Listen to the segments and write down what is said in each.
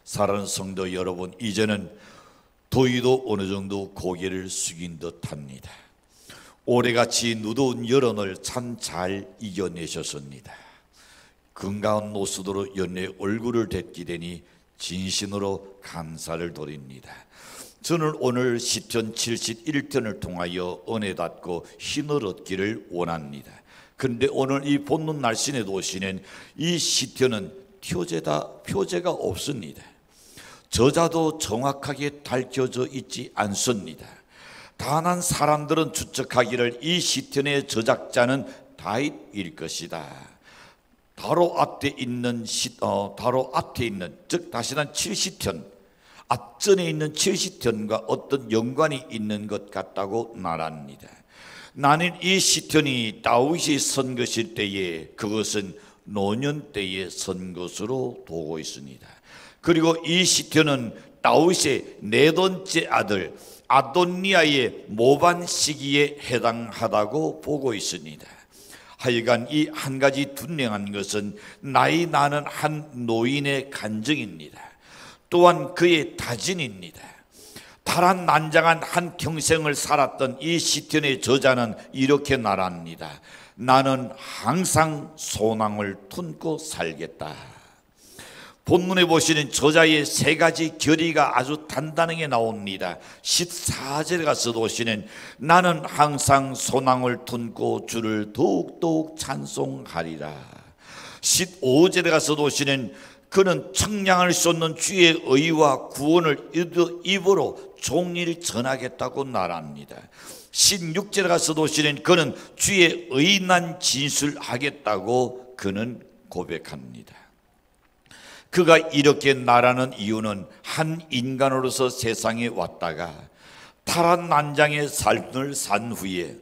사랑하는 성도 여러분, 이제는 더위도 어느 정도 고개를 숙인 듯합니다. 올해같이 무더운 여름을 참 잘 이겨내셨습니다. 건강한 모습으로 연내 얼굴을 뵙게 되니 진심으로 감사를 드립니다. 저는 오늘 시편 71편을 통하여 은혜 받고 힘을 얻기를 원합니다. 그런데 오늘 이 본문 날씬에 오시는 이 시편은 표제가 없습니다. 저자도 정확하게 밝혀져 있지 않습니다. 다만 사람들은 추측하기를 이 시편의 저작자는 다윗일 것이다. 바로 앞에 있는 즉 다시는 70편, 앞전에 있는 70편과 어떤 연관이 있는 것 같다고 말합니다. 나는 이 시편이 다윗이 선 것일 때에 그것은 노년 때에 선 것으로 보고 있습니다. 그리고 이 시편은 다윗의 네 번째 아들 아도니아의 모반 시기에 해당하다고 보고 있습니다. 하여간 이 한 가지 분명한 것은 나이 나는 한 노인의 간증입니다. 또한 그의 다짐입니다. 파란만장한 한 평생을 살았던 이 시편의 저자는 이렇게 말합니다. 나는 항상 소망을 품고 살겠다. 본문에 보시는 저자의 세 가지 결의가 아주 단단하게 나옵니다. 14절에 가서 보시는 나는 항상 소망을 품고 주를 더욱더욱 찬송하리라. 15절에 가서 보시는 그는 청량을 쏟는 주의 의와 구원을 입으로 종일 전하겠다고 말합니다. 16절에 가서 보시는 그는 주의 의난 진술하겠다고 그는 고백합니다. 그가 이렇게 말하는 이유는 한 인간으로서 세상에 왔다가 파란만장의 삶을 산 후에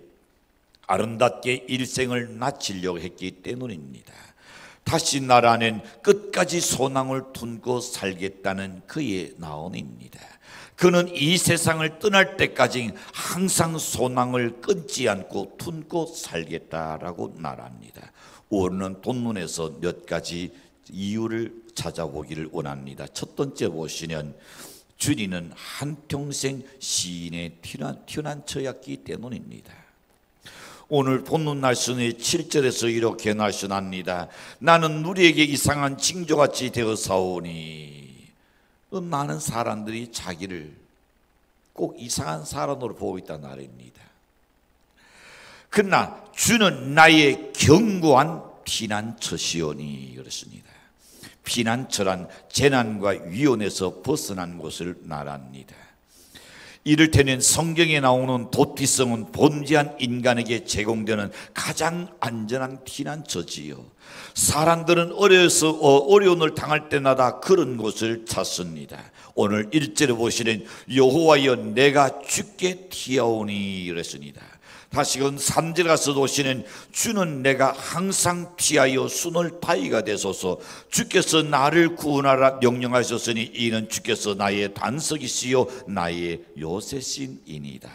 아름답게 일생을 마치려고 했기 때문입니다. 다시 나라는 끝까지 소망을 품고 살겠다는 그의 나옴입니다. 그는 이 세상을 떠날 때까지 항상 소망을 끊지 않고 품고 살겠다라고 말합니다. 오늘은 본문에서 몇 가지 이유를 찾아보기를 원합니다. 첫 번째 보시면 주님은 한평생 시인의 피난처였기 때문입니다. 오늘 본문 말씀의 7절에서 이렇게 말씀합니다. 나는 누리에게 이상한 징조같이 되어사오니. 많은 사람들이 자기를 꼭 이상한 사람으로 보고 있다는 말입니다. 그러나 주는 나의 견고한 피난처시오니 그렇습니다. 피난처란 재난과 위험에서 벗어난 곳을 말합니다. 이를테면 성경에 나오는 도피성은 범죄한 인간에게 제공되는 가장 안전한 피난처지요. 사람들은 어려움을 당할 때마다 그런 곳을 찾습니다. 오늘 1절에 보시는 여호와여 내가 주께 튀어오니 이랬습니다. 다시금 3절 가서 보시는 주는 내가 항상 피하여 순을 바위가 되소서. 주께서 나를 구원하라 명령하셨으니 이는 주께서 나의 반석이시요 나의 요새신이니이다.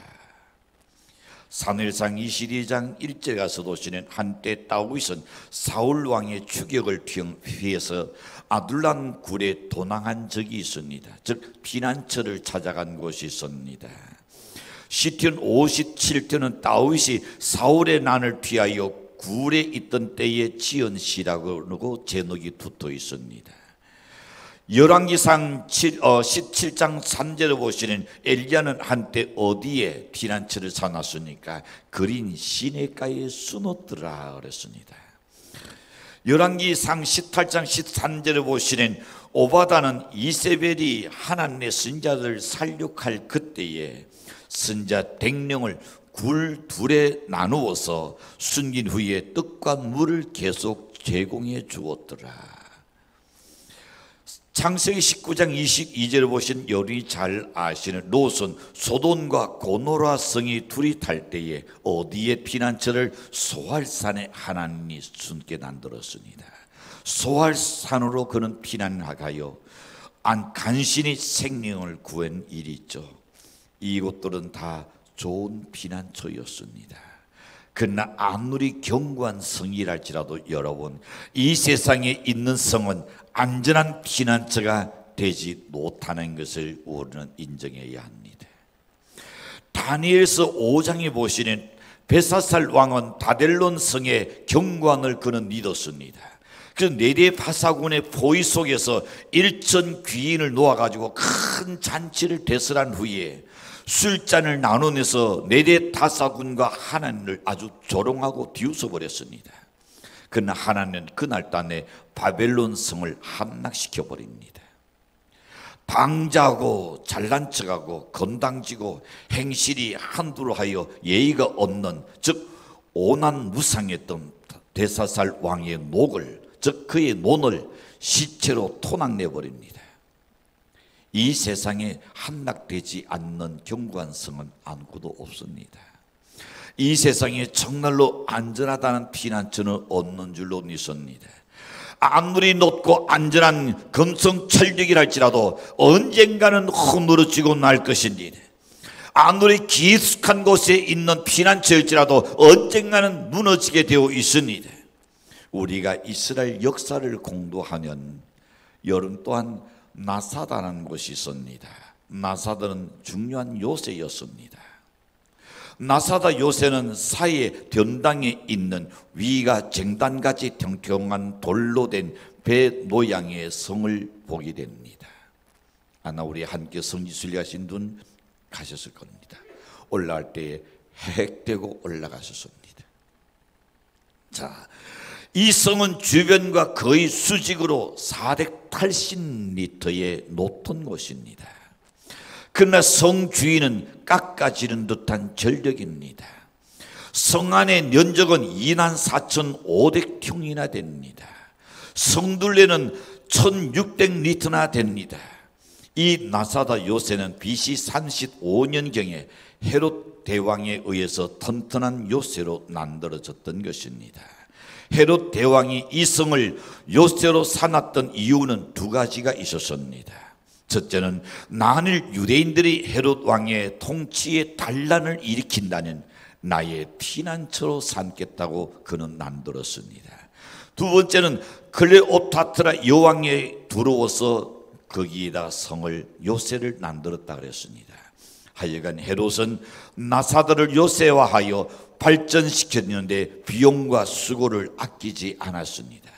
사무엘상 22장 1절에 가서 보시는 한때 다윗은 사울 왕의 추격을 피해서 아둘람 굴에 도망한 적이 있습니다. 즉 피난처를 찾아간 곳이 있습니다. 시편 57편은 다윗이 사울의 난을 피하여 굴에 있던 때에 지은 시라고 제목이 붙어 있습니다. 열왕기상 17장 3절에 보시는 엘리야는 한때 어디에 피난처를 사놨습니까? 그린 시냇가에 숨었더라 그랬습니다. 열왕기상 18장 13절에 보시는 오바다는 이세벨이 하나님의 선자를 살육할 그때에 선자 100명을 굴 둘에 나누어서 숨긴 후에 떡과 물을 계속 제공해 주었더라. 창세기 19장 22절에 보신 여러분이 잘 아시는 롯은 소돔과 고모라 성이 둘이 탈 때에 어디에 피난처를 소알산에 하나님이 숨게 만들었습니다. 소알산으로 그는 피난하가요 간신히 생명을 구한 일이 있죠. 이곳들은 다 좋은 피난처였습니다. 그러나 아무리 견고한 성이랄지라도 여러분 이 세상에 있는 성은 안전한 피난처가 되지 못하는 것을 우리는 인정해야 합니다. 다니엘서 5장에 보시는 벨사살 왕은 바벨론 성의 경관을 그는 믿었습니다. 그래서 네대 파사군의 포위 속에서 일천 귀인을 놓아가지고 큰 잔치를 대설한 후에 술잔을 나누면서 네대 파사군과 하나님을 아주 조롱하고 비웃어버렸습니다. 그러나 하나님은 그날따내 바벨론 성을 함락시켜 버립니다. 방자하고 잘난 척하고 건당지고 행실이 한두로 하여 예의가 없는, 즉 오난무상했던 벨사살 왕의 녹을, 즉 그의 논을 시체로 토막내버립니다. 이 세상에 함락되지 않는 견고한 성은 아무것도 없습니다. 이 세상에 정말로 안전하다는 피난처는 없는 줄로 믿습니다. 아무리 높고 안전한 금성철벽이랄지라도 언젠가는 허물어지고 날 것입니다. 아무리 깊숙한 곳에 있는 피난처일지라도 언젠가는 무너지게 되어 있습니다. 우리가 이스라엘 역사를 공부하면 여름 또한 나사다라는 곳이 있습니다. 나사다는 중요한 요새였습니다. 나사다 요새는 사이의 변당에 있는 위가 쟁단같이 평평한 돌로 된 배 모양의 성을 보게 됩니다. 아마 우리 함께 성지순례 하신 분 가셨을 겁니다. 올라갈 때에 헥되고 올라가셨습니다. 자, 이 성은 주변과 거의 수직으로 480m의 높은 곳입니다. 그러나 성 주위는 깎아지는 듯한 절벽입니다. 성 안의 면적은 24,500평이나 됩니다. 성둘레는 1,600m나 됩니다. 이 나사다 요새는 BC 35년경에 헤롯 대왕에 의해서 튼튼한 요새로 만들어졌던 것입니다. 헤롯 대왕이 이 성을 요새로 삼았던 이유는 두 가지가 있었습니다. 첫째는 만일 유대인들이 헤롯 왕의 통치에 단란을 일으킨다면 나의 피난처로 삼겠다고 그는 만들었습니다. 두 번째는 클레오파트라 여왕에 들어와서 거기에다 성을 요새를 만들었다 그랬습니다. 하여간 헤롯은 나사다를 요새화하여 발전시켰는데 비용과 수고를 아끼지 않았습니다.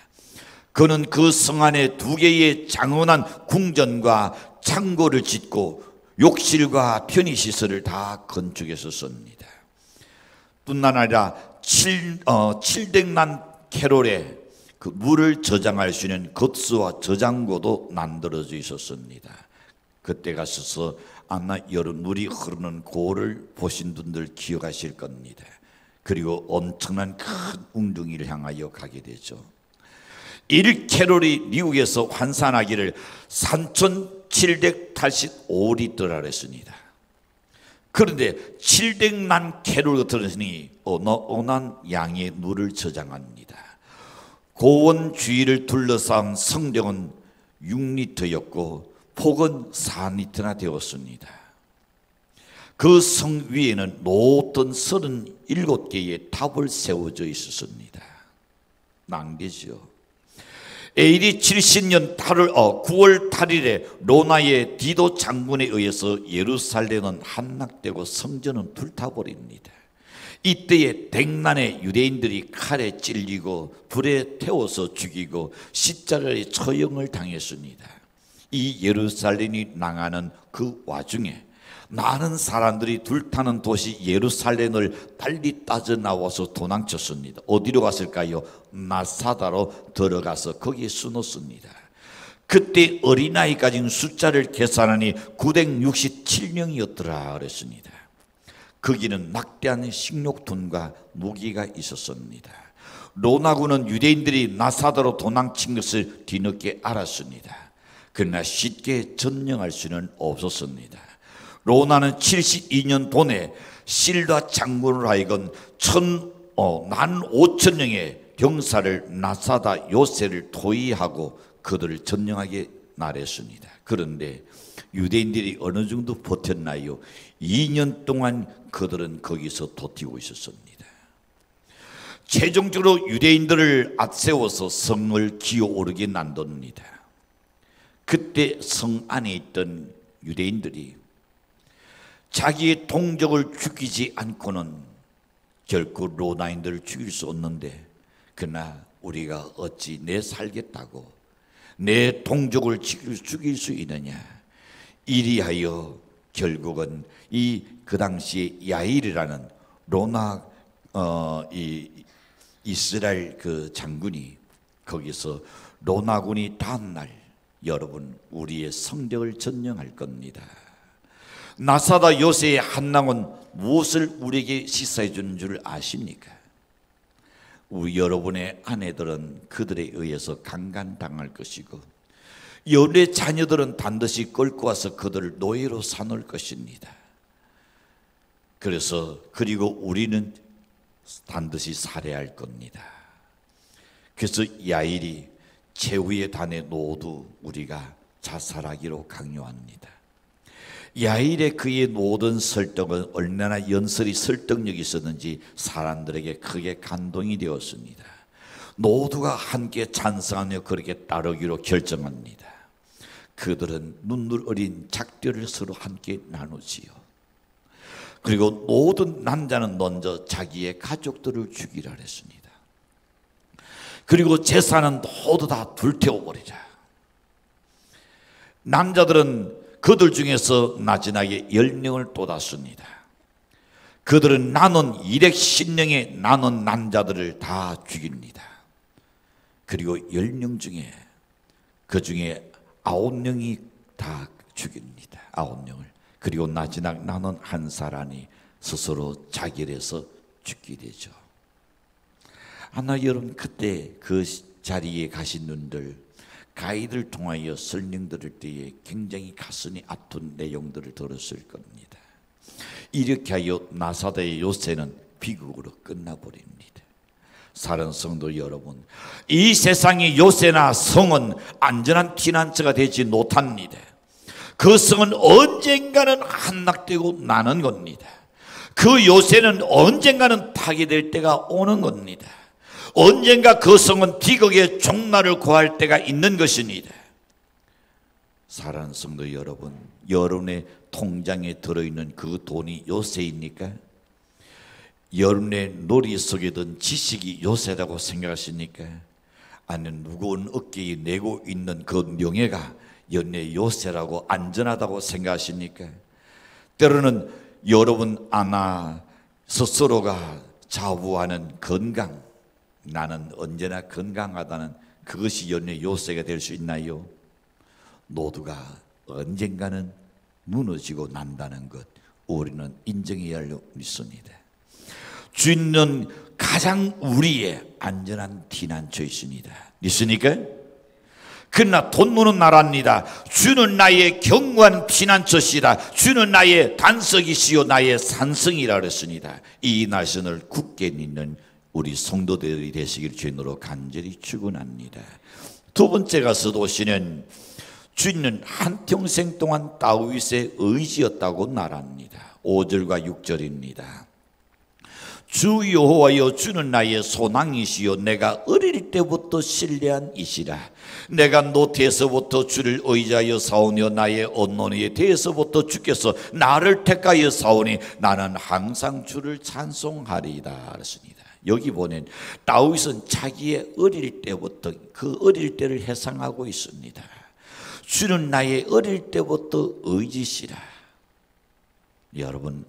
그는 그 성 안에 2개의 장엄한 궁전과 창고를 짓고 욕실과 편의시설을 다 건축했었습니다. 뿐만 아니라 700만 캐롤의 그 물을 저장할 수 있는 겉수와 저장고도 만들어져 있었습니다. 그때 가셔서 아마 여름 물이 흐르는 고를 보신 분들 기억하실 겁니다. 그리고 엄청난 큰 웅덩이를 향하여 가게 되죠. 1캐롤이 미국에서 환산하기를 3,785리터라 그랬습니다. 그런데 700만 캐롤 들으니 어마어마한 양의 물을 저장합니다. 고원 주위를 둘러싼 성벽은 6리터였고 폭은 4리터나 되었습니다. 그 성 위에는 높던 37개의 탑을 세워져 있었습니다. 낭대죠. AD 70년 9월 8일에 로마의 디도 장군에 의해서 예루살렘은 함락되고 성전은 불타버립니다. 이때에 백만의 유대인들이 칼에 찔리고 불에 태워서 죽이고 십자가의 처형을 당했습니다. 이 예루살렘이 망하는 그 와중에 많은 사람들이 불타는 도시 예루살렘을 빨리 빠져나와서 도망쳤습니다. 어디로 갔을까요? 나사다로 들어가서 거기에 숨었습니다. 그때 어린아이 가진 숫자를 계산하니 967명이었더라 그랬습니다. 거기는 막대한 식료통과 무기가 있었습니다. 로마군은 유대인들이 나사다로 도망친 것을 뒤늦게 알았습니다. 그러나 쉽게 점령할 수는 없었습니다. 로마는 72년 돈에 실다 장군을 하여금 15,000명의 병사를 나사다 요새를 토의하고 그들을 점령하게 나랬습니다. 그런데 유대인들이 어느 정도 버텼나요? 2년 동안 그들은 거기서 버티고 있었습니다. 최종적으로 유대인들을 앞세워서 성을 기어오르게 만듭니다. 그때 성 안에 있던 유대인들이 자기의 동족을 죽이지 않고는 결코 로마인들을 죽일 수 없는데, 그러나 우리가 어찌 내 살겠다고 내 동족을 죽일 수 있느냐. 이리하여 결국은 그 당시에 야일이라는 로마 이스라엘 그 장군이 거기서 로마군이 다음날 여러분 우리의 성벽을 점령할 겁니다. 나사다 요새의 한낭은 무엇을 우리에게 시사해 주는 줄 아십니까? 우리 여러분의 아내들은 그들에 의해서 강간당할 것이고, 여러분의 자녀들은 반드시 끌고 와서 그들을 노예로 사놓을 것입니다. 그리고 우리는 반드시 살해할 겁니다. 그래서 야일이 최후의 단에 모두 우리가 자살하기로 강요합니다. 야일의 그의 모든 설득은 얼마나 연설이 설득력이 있었는지 사람들에게 크게 감동이 되었습니다. 모두가 함께 찬성하며 그렇게 따르기로 결정합니다. 그들은 눈물 어린 작별을 서로 함께 나누지요. 그리고 모든 남자는 먼저 자기의 가족들을 죽이라 했습니다. 그리고 재산은 모두 다 불태워버리자. 남자들은 그들 중에서 마지막에 10명을 쏟았습니다. 그들은 나눈 210명의 나눈 남자들을 다 죽입니다. 그리고 10명 중에 그 중에 9명이 다 죽입니다. 9명을. 그리고 마지막 나눈 한 사람이 스스로 자결해서 죽게 되죠. 아마 여러분 그때 그 자리에 가신 분들 가이드를 통하여 설명 들을 때에 굉장히 가슴이 아픈 내용들을 들었을 겁니다. 이렇게 하여 나사다의 요새는 비극으로 끝나버립니다. 사랑하는 성도 여러분, 이 세상의 요새나 성은 안전한 피난처가 되지 못합니다. 그 성은 언젠가는 함락되고 나는 겁니다. 그 요새는 언젠가는 파괴될 때가 오는 겁니다. 언젠가 그 성은 비극의 종말을 구할 때가 있는 것입니다. 사랑하는 성도 여러분, 여러분의 통장에 들어있는 그 돈이 요새입니까? 여러분의 놀이 속에 든 지식이 요새라고 생각하십니까? 아니면 무거운 어깨에 내고 있는 그 명예가 여러분의 요새라고 안전하다고 생각하십니까? 때로는 여러분 아나 스스로가 자부하는 건강, 나는 언제나 건강하다는 그것이 여러분의 요새가 될 수 있나요? 모두가 언젠가는 무너지고 난다는 것 우리는 인정해야 할 믿습니다. 주님은 가장 우리의 안전한 피난처이십니다. 믿습니까? 그러나 돈 무는 나라입니다. 주는 나의 견고한 피난처시라. 주는 나의 단석이시요 나의 산성이라 그랬습니다. 이 날선을 굳게 믿는 우리 성도들이 되시길 주님으로 간절히 축원합니다. 두 번째가 서도시는 주님은 한평생 동안 다윗의 의지였다고 말합니다. 5절과 6절입니다. 주 여호와여, 주는 나의 소망이시요 내가 어릴 때부터 신뢰한 이시라. 내가 노태에서부터 주를 의지하여 사오며 나의 언론에 대해서부터 주께서 나를 택하여 사오니 나는 항상 주를 찬송하리이다 그랬습니다. 여기 보면 다윗은 자기의 어릴 때부터 그 어릴 때를 회상하고 있습니다. 주는 나의 어릴 때부터 의지시라. 여러분,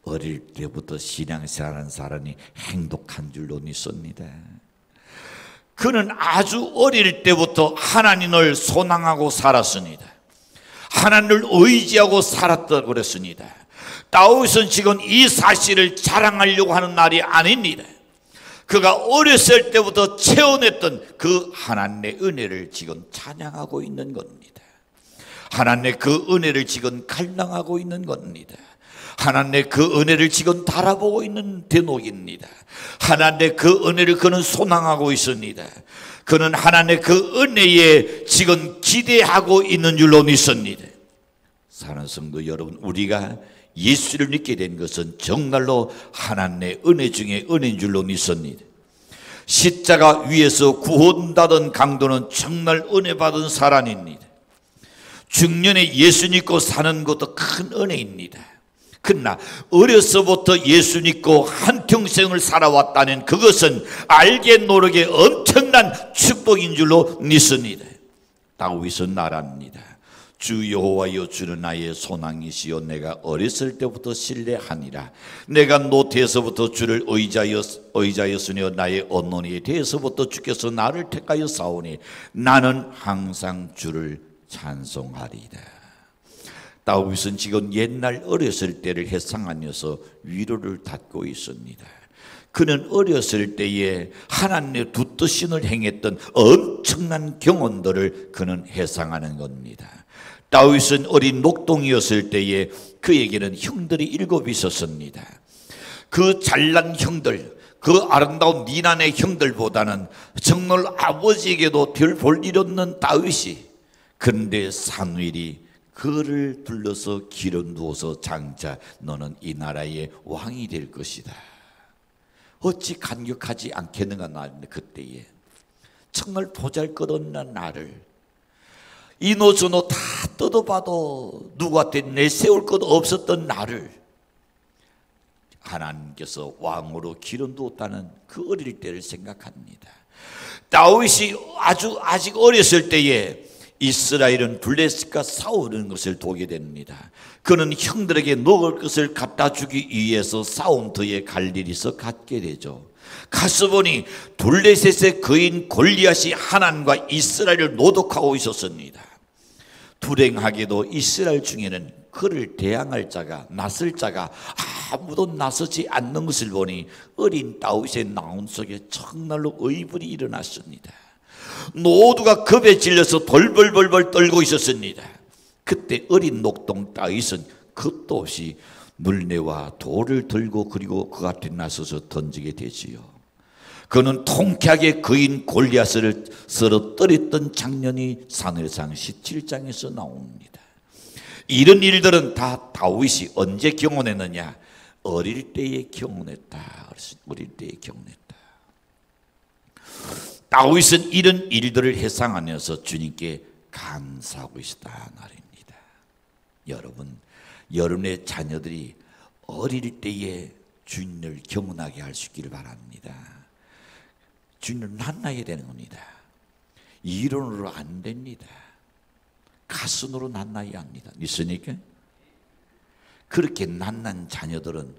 어릴 때부터 신앙생활하는 사람이 행복한 줄로 믿습니다. 그는 아주 어릴 때부터 하나님을 소망하고 살았습니다. 하나님을 의지하고 살았다고 그랬습니다. 다윗은 지금 이 사실을 자랑하려고 하는 날이 아닙니다. 그가 어렸을 때부터 체험했던 그 하나님의 은혜를 지금 찬양하고 있는 겁니다. 하나님의 그 은혜를 지금 갈망하고 있는 겁니다. 하나님의 그 은혜를 지금 바라보고 있는 대목입니다. 하나님의 그 은혜를 그는 소망하고 있습니다. 그는 하나님의 그 은혜에 지금 기대하고 있는 줄로 믿습니다. 사랑하는 성도 여러분, 우리가 예수를 믿게 된 것은 정말로 하나님의 은혜 중에 은혜인 줄로 믿습니다. 십자가 위에서 구원받은 강도는 정말 은혜 받은 사람입니다. 중년에 예수 믿고 사는 것도 큰 은혜입니다. 그러나 어려서부터 예수 믿고 한평생을 살아왔다는 그것은 알게 모르게 엄청난 축복인 줄로 믿습니다. 다윗은 말합니다. 주 여호와여, 주는 나의 소망이시요 내가 어렸을 때부터 신뢰하니라. 내가 노태에서부터 주를 의지하였으니 나의 언론에 대해서부터 주께서 나를 택하여 싸우니 나는 항상 주를 찬송하리이다. 다윗은 지금 옛날 어렸을 때를 회상하면서 위로를 받고 있습니다. 그는 어렸을 때에 하나님의 두 뜻신을 행했던 엄청난 경험들을 그는 회상하는 겁니다. 다윗은 어린 녹동이었을 때에 그에게는 형들이 7 있었습니다. 그 잘난 형들, 그 아름다운 니난의 형들보다는 정말 아버지에게도 별 볼 일 없는 다윗이, 그런데 사무엘이 그를 불러서 기름 부어서 장자 너는 이 나라의 왕이 될 것이다. 어찌 감격하지 않겠는가. 나는 그때에 정말 보잘것없는 나를 이노저노 다 뜯어봐도 누구한테 내세울 것 없었던 나를 하나님께서 왕으로 기름 부었다는 그 어릴 때를 생각합니다. 다윗이 아직 어렸을 때에 이스라엘은 블레셋과 싸우는 것을 보게 됩니다. 그는 형들에게 먹을 것을 갖다 주기 위해서 싸움터에 갈 일이 있어 갖게 되죠. 가서 보니 블레셋의 거인 골리앗이 하나님과 이스라엘을 노독하고 있었습니다. 불행하게도 이스라엘 중에는 그를 대항할 자가, 나설 자가 아무도 나서지 않는 것을 보니 어린 다윗의 나온 속에 정말로 의분이 일어났습니다. 모두가 겁에 질려서 벌벌벌벌 떨고 있었습니다. 그때 어린 녹동 다윗은 겁도 없이 물레와 돌을 들고 그리고 그 앞에 나서서 던지게 되지요. 그는 통쾌하게 거인 골리앗을 쓰러뜨렸던 장면이 사무엘상 17장에서 나옵니다. 이런 일들은 다 다윗이 언제 경험했느냐? 어릴 때에 경험했다. 어릴 때에 경험했다. 다윗은 이런 일들을 회상하면서 주님께 감사하고 있었다 말입니다. 여러분, 여러분의 자녀들이 어릴 때에 주님을 경험하게 할 수 있기를 바랍니다. 주님을 만나야 되는 겁니다. 이론으로 안 됩니다. 가슴으로 만나야 합니다. 믿으니까? 그렇게 만난 자녀들은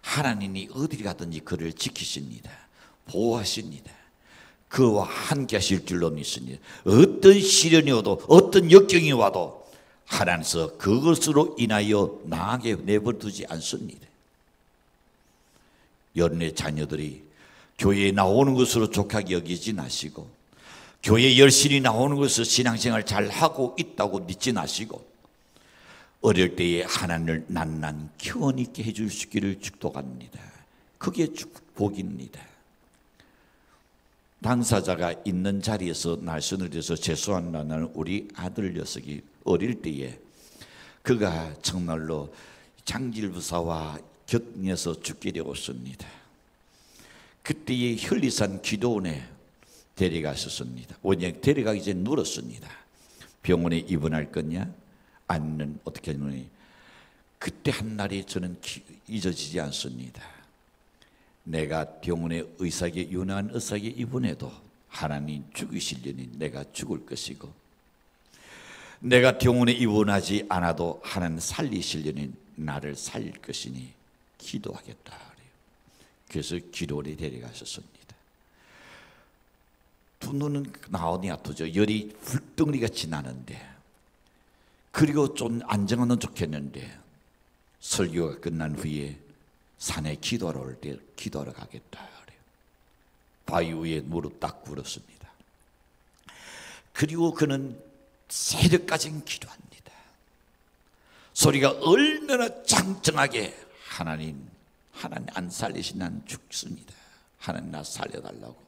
하나님이 어디 가든지 그를 지키십니다. 보호하십니다. 그와 함께 하실 줄로 믿습니다. 어떤 시련이 와도 어떤 역경이 와도 하나님께서 그것으로 인하여 나하게 내버려두지 않습니다. 여러분의 자녀들이 교회에 나오는 것으로 족하게 여기지 마시고, 교회에 열심히 나오는 것으로 신앙생활 잘하고 있다고 믿지 마시고, 어릴 때에 하나님을 낱낱 기원 있게 해줄 수 있기를 축복합니다. 그게 축복입니다. 당사자가 있는 자리에서 말씀을 드려서 죄송합니다는 우리 아들 녀석이 어릴 때에 그가 정말로 장질부사와 곁에서 죽게 되었습니다. 그때에 현리산 기도원에 데려갔었습니다. 원장 데려가기 전에 물었습니다. 병원에 입원할 거냐? 아니면 어떻게 하느니? 그때 한 날이 저는 잊어지지 않습니다. 내가 병원의 의사에게 유능한 의사에게 입원해도 하나님 죽이시려니 내가 죽을 것이고, 내가 병원에 입원하지 않아도 하나님 살리시려니 나를 살릴 것이니 기도하겠다. 그래서 기도원에 데려가셨습니다. 두 눈은 나오니 아프죠. 열이 불덩이같이 나는데, 그리고 좀 안정하면 좋겠는데 설교가 끝난 후에 산에 기도하러 올 때 기도하러 가겠다 그래요. 바위 위에 무릎 딱 꿇었습니다. 그리고 그는 새벽까지 기도합니다. 소리가 얼마나 장정하게 하나님 안 살리시면 난 죽습니다. 하나님 나 살려달라고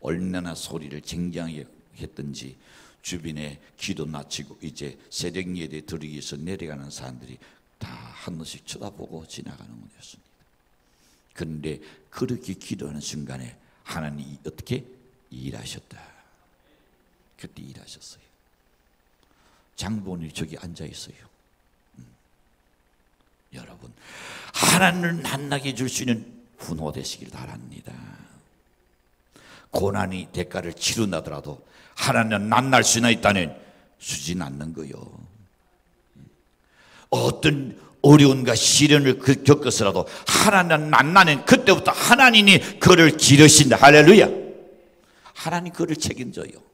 얼마나 소리를 쟁쟁하게 했던지 주변에 기도 마치고 이제 새벽 예배 드리기 위해서 내려가는 사람들이 다 한 번씩 쳐다보고 지나가는 것이었습니다. 그런데 그렇게 기도하는 순간에 하나님이 어떻게 일하셨다. 그때 일하셨어요. 장본인이 저기 앉아 있어요. 여러분, 하나님을 만나게 해줄 수 있는 분호 되시길 바랍니다. 고난이 대가를 치른다더라도 하나님은 만날 수나 있다는 수진 않는 거요. 어떤 어려움과 시련을 겪어서라도 하나님 만나는 그때부터 하나님이 그를 기르신다. 할렐루야. 하나님 그를 책임져요.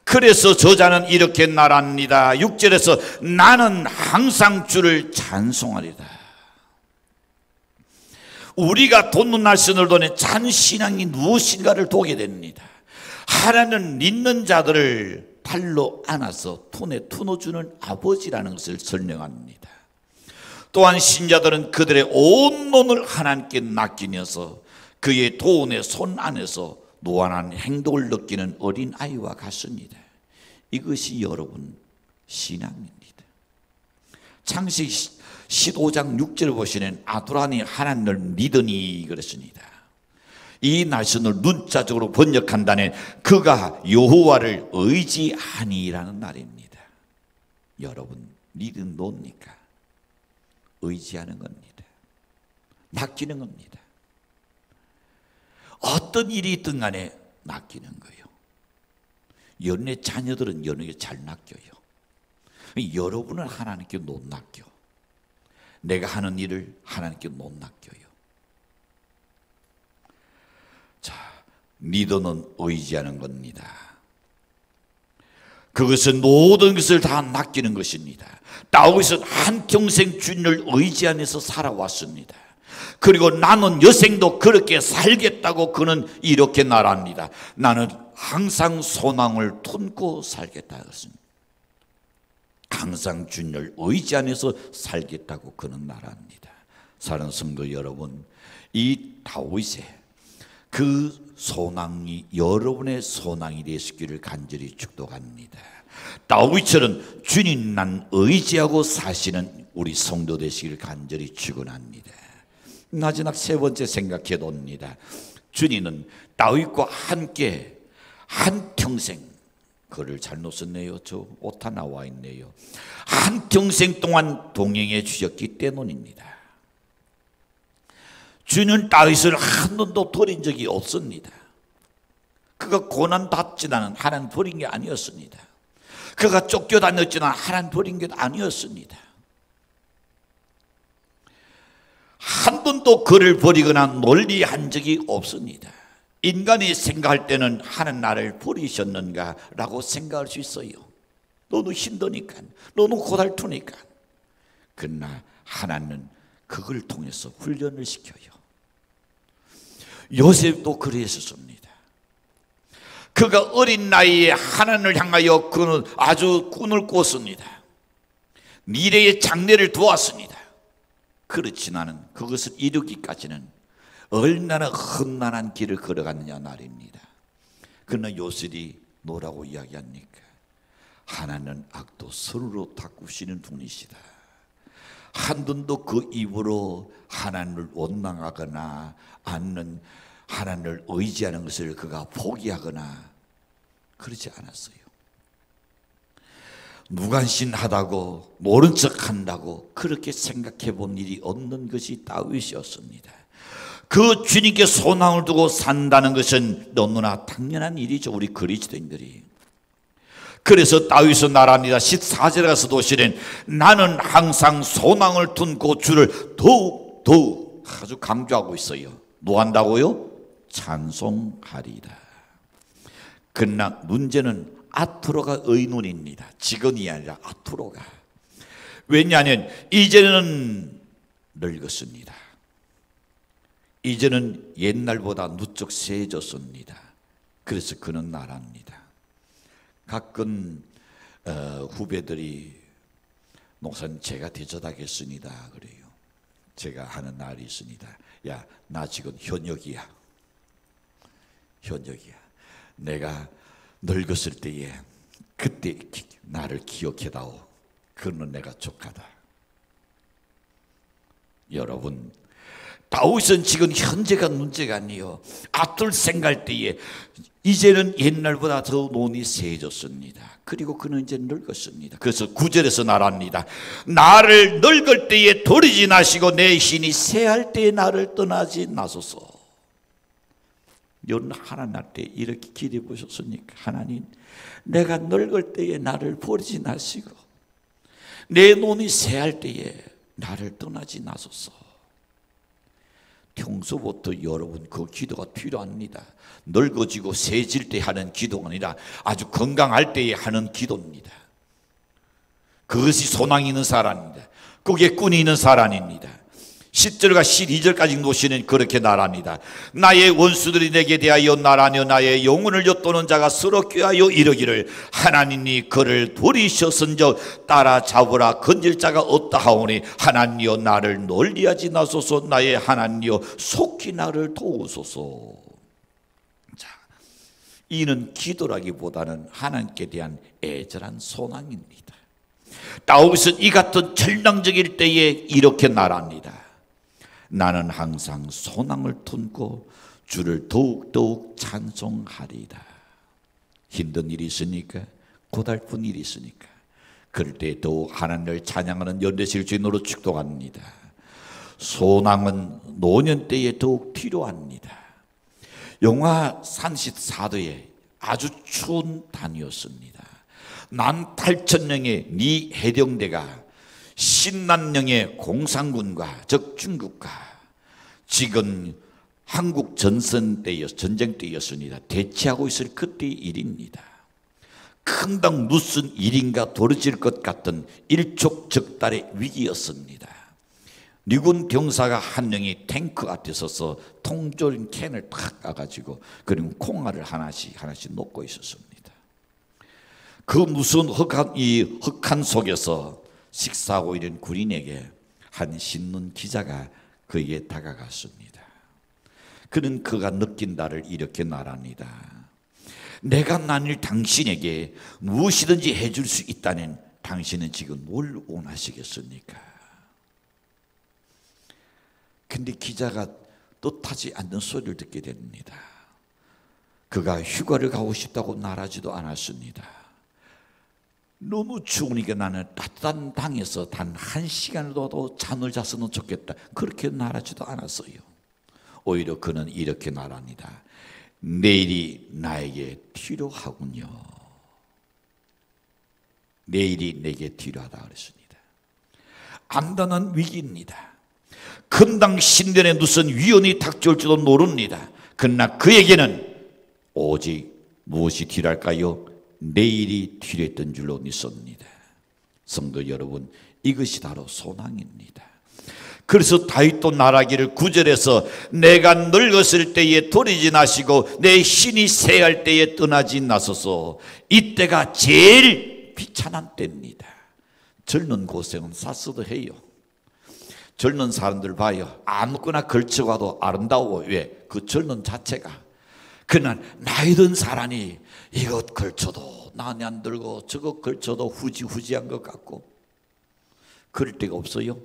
그래서 저자는 이렇게 말합니다. 6절에서 나는 항상 주를 찬송하리다. 우리가 돋는 날선을 도는 찬신앙이 무엇인가를 보게 됩니다. 하나님은 믿는 자들을 팔로 안아서 손에 투어주는 아버지라는 것을 설명합니다. 또한 신자들은 그들의 온 몸을 하나님께 맡기면서 그의 도원의 손 안에서 노안한 행동을 느끼는 어린아이와 같습니다. 이것이 여러분 신앙입니다. 창세기 15장 6절을 보시는 아두라니 하나님을 믿으니 그랬습니다. 이 말씀을 문자적으로 번역한다면 그가 여호와를 의지하니라는 말입니다. 여러분 믿음 뭡니까? 의지하는 겁니다. 맡기는 겁니다. 어떤 일이 있든 간에 맡기는 거예요. 여러분의 자녀들은 여러분에게 잘 맡겨요. 여러분은 하나님께 못 맡겨. 내가 하는 일을 하나님께 못 맡겨요. 자, 믿어는 의지하는 겁니다. 그것은 모든 것을 다 맡기는 것입니다. 다윗은 한평생 주님을 의지하면서 살아왔습니다. 그리고 나는 여생도 그렇게 살겠다고 그는 이렇게 말합니다. 나는 항상 소망을 품고 살겠다 했습니다. 항상 주님을 의지하면서 살겠다고 그는 말합니다. 사랑하는 성도 여러분, 이 다윗의 그 소망이 여러분의 소망이 되시기를 간절히 축복합니다. 다윗처럼 주님만 의지하고 사시는 우리 성도 되시기를 간절히 축원합니다. 마지막 세 번째 생각해 봅니다. 주님은 다윗과 함께 한평생, 글을 잘못 썼네요. 저 오타 나와 있네요. 한평생 동안 동행해 주셨기 때문입니다. 주는 다윗을 한 번도 버린 적이 없습니다. 그가 고난 받지는 하나님 버린 게 아니었습니다. 그가 쫓겨다녔지만 하나님 버린 게 아니었습니다. 한 번도 그를 버리거나 멀리한 적이 없습니다. 인간이 생각할 때는 하나님 나를 버리셨는가 라고 생각할 수 있어요. 너무 힘드니까, 너무 고달프니까. 그러나 하나님은 그걸 통해서 훈련을 시켜요. 요셉도 그랬었습니다. 그가 어린 나이에 하나님을 향하여 그는 아주 꿈을 꿨습니다. 미래의 장래를 두었습니다. 그렇지만은 그것을 이루기까지는 얼마나 험난한 길을 걸어갔느냐 말입니다. 그러나 요셉이 뭐라고 이야기합니까? 하나님은 악도 선으로 바꾸시는 분이시다. 한 번도 그 입으로 하나님을 원망하거나 아니면 하나님을 의지하는 것을 그가 포기하거나 그러지 않았어요. 무관심하다고 모른 척한다고 그렇게 생각해 본 일이 없는 것이 다윗이었습니다. 그 주님께 소망을 두고 산다는 것은 너무나 당연한 일이죠. 우리 그리스도인들이. 그래서 다윗은 말합니다. 14절에 가서 도시는 나는 항상 소망을 둔고 주를 더욱 아주 강조하고 있어요. 뭐 한다고요? 찬송하리다. 그러나 문제는 앞으로가 의문입니다. 지금이 아니라 앞으로가. 왜냐하면 이제는 늙었습니다. 이제는 옛날보다 누적 세졌습니다. 그래서 그는 말합니다. 가끔 후배들이 목사님 제가 대접하겠습니다 그래요. 제가 하는 날이 있습니다. 야, 나 지금 현역이야. 내가 늙었을 때에 그때 나를 기억해다오. 그는 내가 족하다. 여러분, 다윗은 지금 현재가 문제가 아니요, 앞둘 생각할 때에 이제는 옛날보다 더 눈이 세해졌습니다. 그리고 그는 이제 늙었습니다. 그래서 9절에서 말합니다. 나를 늙을 때에 버리지 마시고 내 신이 쇠할 때에 나를 떠나지 마소서. 여러분, 하나님 할 때 이렇게 기도해 보셨습니까? 하나님, 내가 늙을 때에 나를 버리지 마시고 내 눈이 쇠할 때에 나를 떠나지 마소서. 평소부터 여러분 그 기도가 필요합니다. 늙어지고 세질 때 하는 기도가 아니라 아주 건강할 때에 하는 기도입니다. 그것이 소망이 있는 사람입니다. 그게 꾼이 있는 사람입니다. 10절과 12절까지 놓으시는 그렇게 말합니다. 나의 원수들이 내게 대하여 나라며 나의 영혼을 엿도는 자가 서로 꾀하여 이르기를 하나님이 그를 버리셨은즉 따라잡으라 건질 자가 없다 하오니 하나님이여 나를 널리하지 나소서. 나의 하나님이여 속히 나를 도우소서. 자, 이는 기도라기보다는 하나님께 대한 애절한 소망입니다. 다윗은 이 같은 절망적일 때에 이렇게 말합니다. 나는 항상 소망을 품고 주를 더욱더욱 찬송하리이다. 힘든 일이 있으니까, 고달픈 일이 있으니까 그럴 때 더욱 하나님을 찬양하는 연대실 주인으로 축복합니다. 소망은 노년 때에 더욱 필요합니다. 영하 34도에 아주 추운 단이었습니다. 18,000명의 미 해병대가 신난령의 공산군과 즉 중국과 지금 한국 전쟁 때였습니다. 대치하고 있을 그때의 일입니다. 금방 무슨 일인가 벌어질 것 같던 일촉즉발의 위기였습니다. 미군 병사가 한 명이 탱크 앞에 서서 통조림 캔을 탁 까가지고 그리고 콩알을 하나씩 놓고 있었습니다. 그 무슨 흑한 속에서 식사하고 있는 군인에게 한 신문 기자가 그에게 다가갔습니다. 그는 그가 느낀 바를 이렇게 말합니다. 내가 만일 당신에게 무엇이든지 해줄 수 있다면 당신은 지금 뭘 원하시겠습니까? 근데 기자가 뜻하지 않는 소리를 듣게 됩니다. 그가 휴가를 가고 싶다고 말하지도 않았습니다. 너무 추우니까 나는 따뜻한 방에서 단 1시간이라도 잠을 잤으면 좋겠다, 그렇게 말하지도 않았어요. 오히려 그는 이렇게 말합니다. 내일이 나에게 필요하군요. 내일이 내게 필요하다 그랬습니다. 안단한 위기입니다. 금당 신전에 무슨 위험이 닥쳐올지도 모릅니다. 그러나 그에게는 오직 무엇이 필요할까요? 내일이 필요했던 줄로 믿습니다. 성도 여러분, 이것이 바로 소망입니다. 그래서 다윗도 말하기를 9절에서 내가 늙었을 때에 버리지 마시고 내 신이 쇠할 때에 떠나지 마소서. 이때가 제일 비참한 때입니다. 젊은 고생은 쌌어도 해요. 젊은 사람들 봐요. 아무거나 걸쳐가도 아름다워. 왜? 그 젊은 자체가. 그러나 나이 든 사람이 이것 걸쳐도 나는 안 들고 저것 걸쳐도 후지후지한 것 같고 그럴 데가 없어요.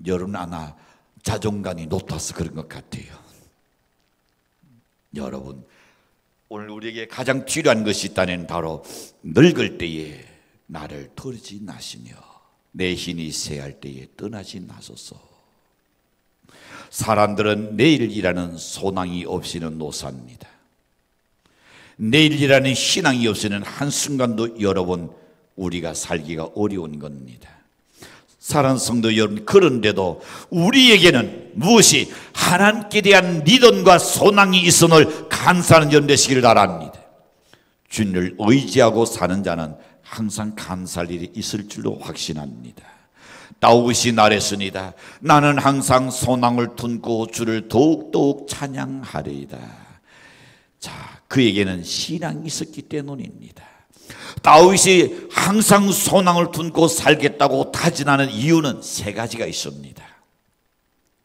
여러분 아마 자존감이 높아서 그런 것 같아요. 여러분, 오늘 우리에게 가장 필요한 것이 있다면 바로 늙을 때에 나를 버리지 마시며 내 힘이 쇠할 때에 떠나지 마소서. 사람들은 내일이라는 소망이 없이는 못 삽니다. 내일이라는 신앙이 없이는 한순간도 여러분 우리가 살기가 어려운 겁니다. 사랑하는 성도 여러분, 그런데도 우리에게는 무엇이 하나님께 대한 믿음과 소망이 있음을 감사하는 점 되시기를 바랍니다. 주님을 의지하고 사는 자는 항상 감사할 일이 있을 줄로 확신합니다. 다윗이 말했습니다. 나는 항상 소망을 품고 주를 더욱더욱 찬양하리이다. 자, 그에게는 신앙이 있었기 때문입니다. 다윗이 항상 소망을 품고 살겠다고 다짐하는 이유는 세 가지가 있습니다.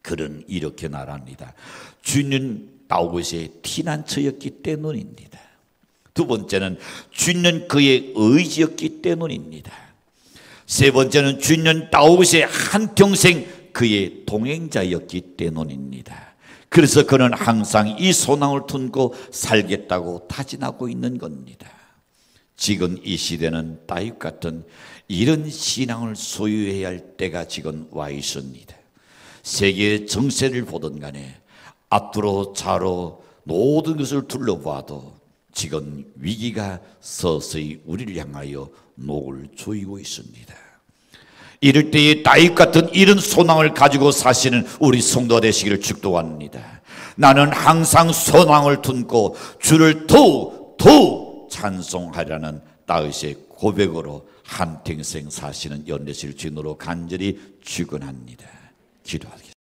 그는 이렇게 말합니다. 주는 다윗의 피난처였기 때문입니다. 두 번째는 주는 그의 의지였기 때문입니다. 세 번째는 주는 다윗의 한평생 그의 동행자였기 때문입니다. 그래서 그는 항상 이 소망을 품고 살겠다고 다짐하고 있는 겁니다. 지금 이 시대는 다윗 같은 이런 신앙을 소유해야 할 때가 지금 와 있습니다. 세계의 정세를 보든 간에 앞으로 좌로 모든 것을 둘러봐도 지금 위기가 서서히 우리를 향하여 목을 조이고 있습니다. 이럴 때에 다윗 같은 이런 소망을 가지고 사시는 우리 성도가 되시기를 축도합니다. 나는 항상 소망을 품고 주를 더욱 찬송하라는 다윗의 고백으로 한평생 사시는 연대실 주인으로 간절히 축원합니다. 기도하겠습니다.